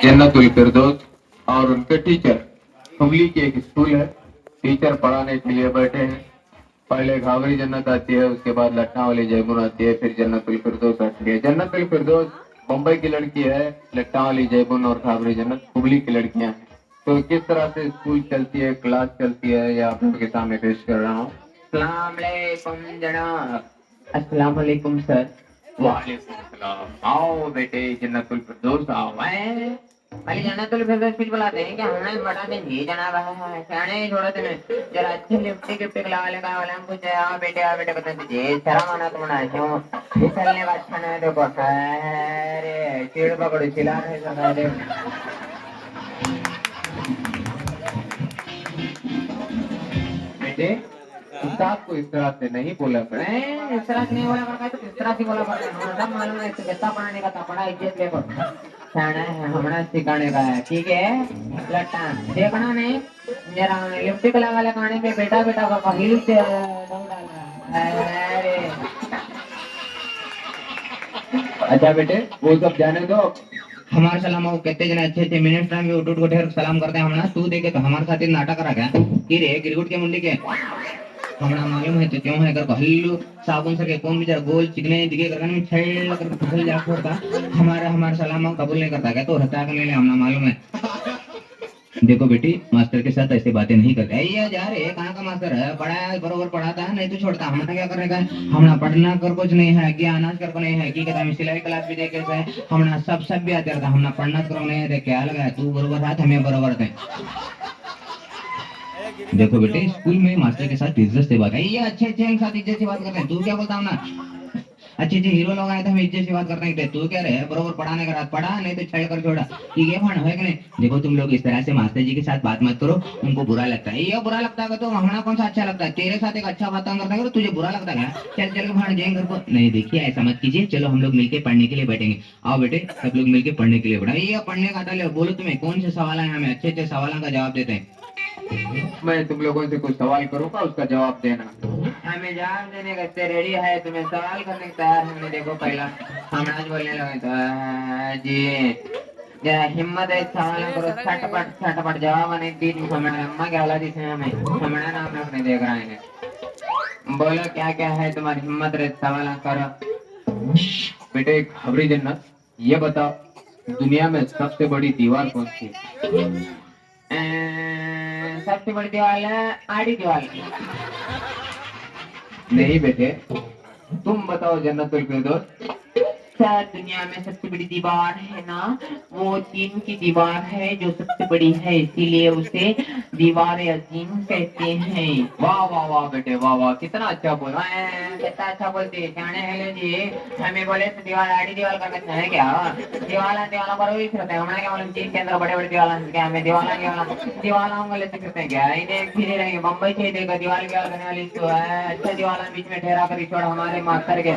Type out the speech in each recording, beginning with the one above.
जन्नतुल फिरदौस और उनके टीचर। हुगली की एक स्कूल है, टीचर पढ़ाने के लिए बैठे हैं। पहले घाघरी जन्नत आती है, उसके बाद लट्टा वाली जयपुर आती है, फिर जन्नतुल फिरदौस आती है। जन्नतुल फिरदौस मुंबई की लड़की है, लट्टा वाली जयपुर और घाघरी जन्नत हुगली की लड़कियां हैं। तो किस तरह से स्कूल चलती है, क्लास चलती है, या आप लोगों के सामने पेश कर रहा हूँ। अस्सलाम वालेकुम जनाब। अस्सलाम वालेकुम सर। वालेकुम सलाम। आओ बेटे, जन्नतुल फिरदौस आओ। खाली जन्नतुल फिरदौस कुछ बुलाते हैं क्या? हमें बता देंगे जनाब। कहने छोड़ो तुम्हें, जरा अच्छे लिपटी गिफ्टी खिला लेगा वाला हम कुछ। आओ बेटे बता दीजिए। शर्म आना तुम ना क्यों फिसलने का अच्छा नहीं। देखो अरे चिड़ पकड़ो, चिल्ला रहे सब। बेटे उस्ताद को इस तरह से नहीं बोला करें। इस तरह से नहीं बोला करता है तो किस तरह से बोला करता है? हमें सब मालूम है, इससे कितना पढ़ाने का था, पढ़ा इज्जत लेकर सिखाना है, हमारा सिखाने का है। ठीक है लट्टा देखना नहीं, जरा लिपस्टिक लगा लगाने पे बेटा बेटा का पहिल से दौड़ डाल रहा है। अरे अच्छा बेटे वो सब जाने दो। हमारे सलाम को कहते जने अच्छे अच्छे मिनट टाइम में उठ उठ ढेर सलाम करते हैं। हमना तू देखे तो हमारे साथ नाटक करा क्या कि रे गिरगुट के मुंडी के हमारा मालूम है तो क्यों है कर हल्लू साबुन से के कौन बेचारा गोल चिकने दिखे कर में छेड़ कर फिसल जा छोड़ता। हमारे सलाम कबूल नहीं करता क्या? तो रहता का नहीं हमना मालूम है। देखो बेटी, मास्टर के साथ ऐसी बातें नहीं करते। ये जा रे कहाँ का मास्टर है? पढ़ाया बरोबर पढ़ाता है, नहीं तो छोड़ता। हमने क्या करने का है? हमने पढ़ना कर कुछ नहीं है, ज्ञान कर को नहीं है कि कहता हम सिलाई क्लास भी देखे से हमने सब भी आते रहता। हमने पढ़ना करो नहीं है, क्या लगा तू बरोबर हाथ हमें बरोबर थे। देखो बेटे, स्कूल में मास्टर के साथ इज्जत से बात है। ये अच्छे अच्छे के साथ इज्जत से बात करते हैं। तू क्या बोलता हूँ ना, अच्छे अच्छे हीरो लोग आए थे, हम इज्जत से बात करते हैं। तू क्या रहे बरोबर पढ़ाने का रात पढ़ा, नहीं तो छेड़ कर छोड़ा। ठीक है फण है कि नहीं? देखो तुम लोग इस तरह से मास्टर जी के साथ बात मत करो, उनको बुरा लगता है। ये बुरा लगता है तो हमारा कौन सा अच्छा लगता है? तेरे साथ एक अच्छा बात करता है, तुझे बुरा लगता है? चल चल भाड़ जाएंगे घर को। नहीं देखिए ऐसा मत कीजिए, चलो हम लोग मिलकर पढ़ने के लिए बैठेंगे। आओ बेटे सब लोग मिलकर पढ़ने के लिए बैठा। ये पढ़ने का आता बोलो तुम्हें कौन से सवाल है, हमें अच्छे अच्छे सवालों का जवाब देते हैं। मैं तुम लोगों से कुछ सवाल करूंगा, उसका जवाब देना। हमें जवाब देने का रेडी है, तुम्हें सवाल करने का तैयार। हमने देखो पहला हम आज बोलने लगे तो जी जरा हिम्मत है, सवाल करो, छटपट जवाब आने की हमारे अम्मा के हला दिखे हमें हमारा नाम रखने देख रहे हैं। बोलो क्या क्या है तुम्हारी हिम्मत रहे, सवाल करो। बेटे खबरी जन्नत, ये बताओ दुनिया में सबसे बड़ी दीवार कौन सी है? सबसे बड़ी दीवार है आड़ी दीवार। नहीं बेटे तुम बताओ जन्नतुल फिरदौस। सर दुनिया में सबसे बड़ी दीवार है ना, वो चीन की दीवार है जो सबसे बड़ी है, इसीलिए उसे दीवार अजीम कहते हैं। वाह वाह वाह बेटे वाह वाह, कितना अच्छा बोला है, कितना अच्छा बोलते हैं। जाने हेलो जी, हमें बोले तो दीवार आड़ी दीवार करना है क्या? दीवार पर वही करते हैं। हमारे क्या मालूम चीन के अंदर बड़े बड़े दीवार क्या हमें दीवार वाले से करते हैं क्या? इन्हें फिर रहेंगे मुंबई से देगा दीवार करने वाली तो है। अच्छा दीवार बीच में ठहरा कर छोड़ हमारे मास्टर के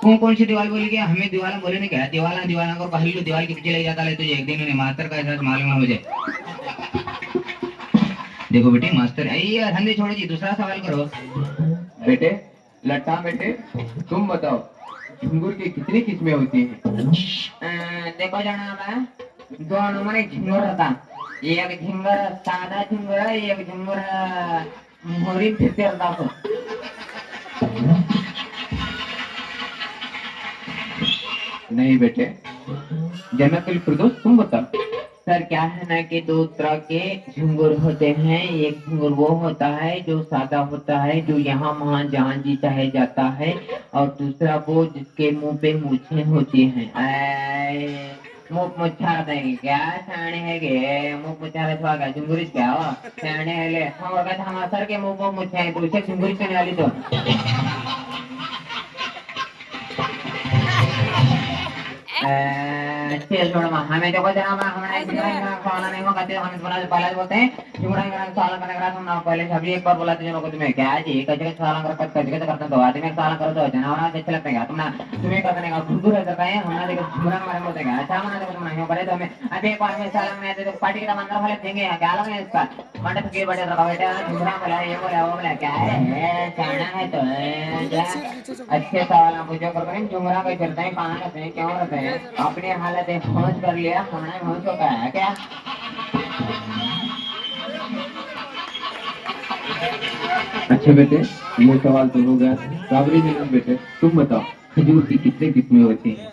कौन सी दीवार बोली गया? हमें दीवार बोले नहीं क्या? दीवार को पहले दीवार के पीछे ले जाता है तुझे एक दिन उन्हें मास्टर का एहसास मालूम है मुझे। देखो बेटे मास्टर यार हमने छोड़ो जी, दूसरा सवाल करो। बेटे लट्टा बेटे तुम बताओ झिंगुर की कितनी किस्में होती हैं? देखो जनाब, दो नंबर झिंगुर होता। एक झिंगुर सादा झिंगुर है, एक झिंगुर मोहरी फिरते रहता। नहीं बेटे जन्नतुल फिरदौस तुम बताओ। सर क्या है ना कि दो तरह के झिंगुर होते हैं। एक झिंगुर वो होता है जो सादा होता है, जो यहाँ वहाँ जहाँ जी चाहे जाता है, और दूसरा वो जिसके मुंह पे मूछें होती हैं। मुंह मुच्छा देंगे क्या? छाने है गे मुंह मुच्छा रखवा गया झिंगुरी क्या हो? छाने है ले हम अगर हम सर के मुंह को मुच्छे हैं तो उसे झिंगुरी करने वाली तो हमें जो जनाब हमारे नहीं होगा हम पहले बोलते हैं सवाल करने का तुम पहले सभी एक बार बोला था तुम्हें क्या जी कचे सवाल करते तो आदमी में सवाल करो तो जनावर अच्छे लगते हैं तुमने तुम्हें करने का खुद रहता है। हमारा देखो बुरा हमारे बोलते हैं अच्छा मना देखो तुम नहीं पड़े तो हमें अभी एक बार में साल में तो पार्टी का मंदिर वाले देंगे क्या लगा है इसका मंडप के बड़े रखा बेटा बुरा बोला ये बोला वो बोला क्या है जाना है तो अच्छे सवाल पूछो कर जुमरा कोई करते हैं कहाँ रहते हैं क्यों रहते हैं अपनी हालत जाते पहुंच कर लिया, हमने पहुंच का है क्या? अच्छा बेटे, ये सवाल तो हो गया। काबरी जनन बेटे, तुम बताओ खजूर की कितने किस्में होती हैं?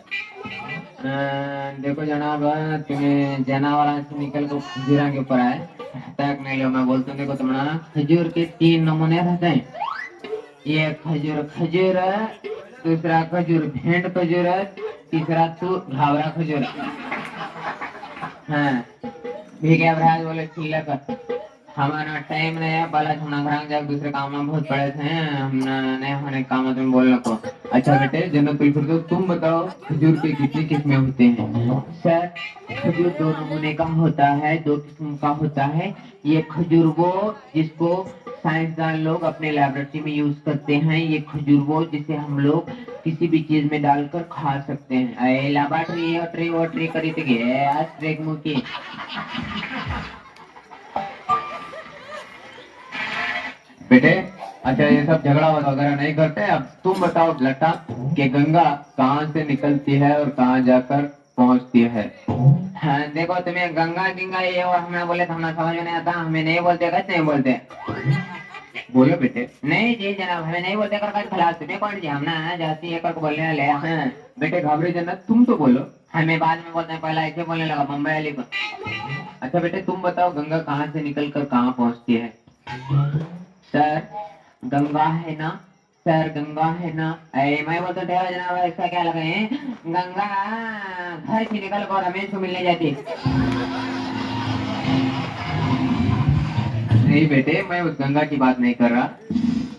देखो जनाब, तुम्हें जनावर से निकल को खजूरा के ऊपर आए तक नहीं लो, मैं बोलता हूँ देखो तुम्हारा खजूर के 3 नमूने रहते हैं। ये खजूर खजूर है, दूसरा खजूर भेंट खजूर है, तीसरा तू घावरा खजूर है। हाँ ठीक है भ्राज, बोले ठीक है। हमारा टाइम नहीं है, बाला छुना घरांग जाके दूसरे काम में बहुत पड़े थे, हम नहीं होने काम तुम बोलने को। अच्छा बेटे जन्नतुल फिरदौस, तुम बताओ खजूर के कितनी किस्में होते हैं? सर खजूर 2 नमूने का होता है, 2 किस्म का होता है। ये खजूर वो जिसको साइंसदान लोग अपने लैबोरेटरी में यूज करते हैं, ये खजूर वो जिसे हम लोग किसी भी चीज में डालकर खा सकते हैं। ए लैबोरेटरी और ट्री और ट्री करी थी आज ट्रेक मुकी। बेटे अच्छा, ये सब झगड़ा वगैरह नहीं करते। अब तुम बताओ लटा कि गंगा कहाँ से निकलती है और कहाँ जाकर पहुँचती है? हाँ, देखो तुम्हें गंगा गिंगा ये और हमें बोले तो हमें समझ में नहीं आता, हमें नहीं बोलते, कैसे नहीं बोलते? बोलो बेटे। नहीं जी जनाब, हमें नहीं बोलते कर खिलाफ, तुम्हें कौन जी हमने जाती है कर बोलने ले। हाँ बेटे घाबरे जन्नत, तुम तो बोलो। हमें बाद में बोलते हैं, पहला ऐसे बोलने लगा मुंबई वाली को। अच्छा बेटे तुम बताओ गंगा कहाँ से निकल कर कहाँ पहुँचती है? सर गंगा है ना, सर गंगा है ना, मैं बोलता थे जनाब, इसका क्या लगा है? गंगा घर से निकल कर रमेश को मिलने जाती है। नहीं बेटे, मैं उस गंगा की बात नहीं कर रहा,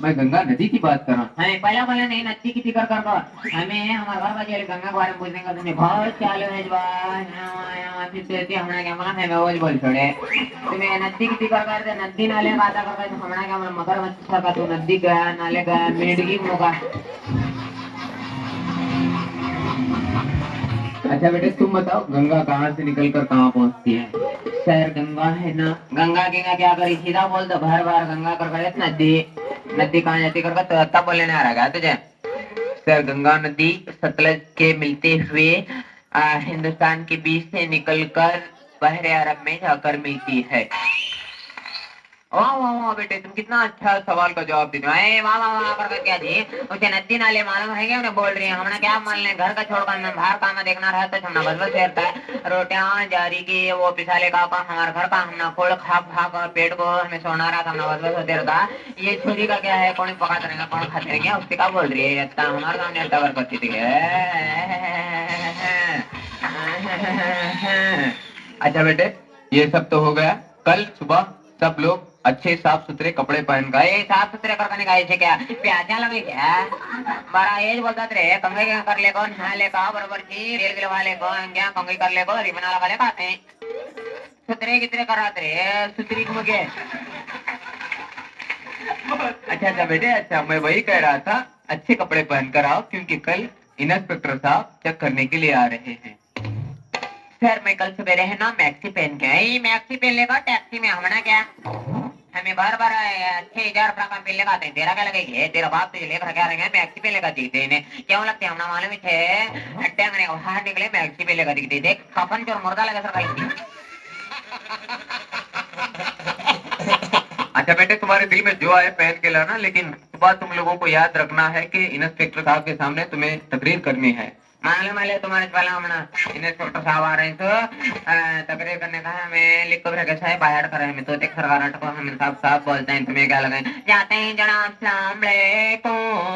मैं गंगा नदी की बात कर रहा हूँ। हमें पहला पहला नहीं नदी की फिक्र कर हमें हमारे घर बाजी गंगा के बारे में पूछने का तुमने बहुत चालू है हमारा क्या मन है, वो बोल छोड़े तुम्हें नदी की फिक्र करते, नदी नाले का आता करते तो हमारा क्या मन मगर मच्छर का, तू नदी गया नाले गया मिर्गी होगा। अच्छा बेटे तुम बताओ गंगा कहाँ से निकल कर कहाँ पहुँचती है? सर गंगा है ना, गंगा गंगा क्या करी, सीधा बोल दो बार बार गंगा कर करे नदी, नदी कहाँ जाती कर तो तब बोलने आ रहा है तुझे? सर गंगा नदी सतलज के मिलते हुए हिंदुस्तान के बीच से निकलकर बहरे अरब में जाकर मिलती है। वाह वाह वाह बेटे, तुम कितना अच्छा सवाल का जवाब देते हो। वाह वाह वाह कर क्या जी, उसे नदी नाले मालूम है क्या? उन्हें बोल रही है हमने क्या मान लें, घर का छोड़कर मैं बाहर काम देखना रहा तो हमने बस बस रहता है रोटियां जारी की वो पिसाले का हमारे घर का हमने खोल खा खा कर पेट को हमें सोना रहा था, हमने बस बस होते रहता। ये छोरी का क्या है, कौन पकाते रहेगा कौन खाते रहेंगे, उससे क्या बोल रही है इतना हमारे सामने इतना कर करती थी। अच्छा बेटे ये सब तो हो गया, कल सुबह सब लोग अच्छे साफ सुथरे कपड़े पहन गए। साफ सुथरे करने का ऐसे क्या प्याजा लगे क्या? बड़ा एज बोलता थे कंगे क्या कर ले कौन नहा ले का बराबर की रेल गिलवा ले कौन क्या कंगे कर ले को रिबना लगा ले खाते सुथरे कितने कराते रे सुथरी मुझे। अच्छा अच्छा बेटे, अच्छा मैं वही कह रहा था, अच्छे कपड़े पहन कर आओ क्योंकि कल इंस्पेक्टर साहब चेक करने के लिए आ रहे हैं। सर मैं कल सवेरे है ना मैक्सी पहन के आई, मैक्सी पहन लेगा टैक्सी में हमने क्या हमें बार बार 6,000 रुपया का बिल लगाते हैं, तेरा क्या लगेगा? तेरा बाप तुझे लेकर क्या रहेंगे मैक्सी पे लेकर दिखते इन्हें क्यों लगते हमने मालूम है टेंगने को बाहर निकले मैक्सी पे लेकर दिखते देख कफन जो मुर्दा लगा सर। अच्छा बेटे तुम्हारे दिल में जो आए पहन के लाना, लेकिन सुबह तुम लोगों को याद रखना है कि इंस्पेक्टर साहब के सामने तुम्हें तकरीर करनी है। मालूम है तुम्हारे पहला हमने इंस्पेक्टर साहब आ रहे तो तकरीर करने का हमें लिख कर कैसा है बाहर कर हमें तो देख सरकार को हम साहब साहब बोलते हैं तुम्हें क्या लगे जाते हैं जनाब अस्सलाम वालेकुम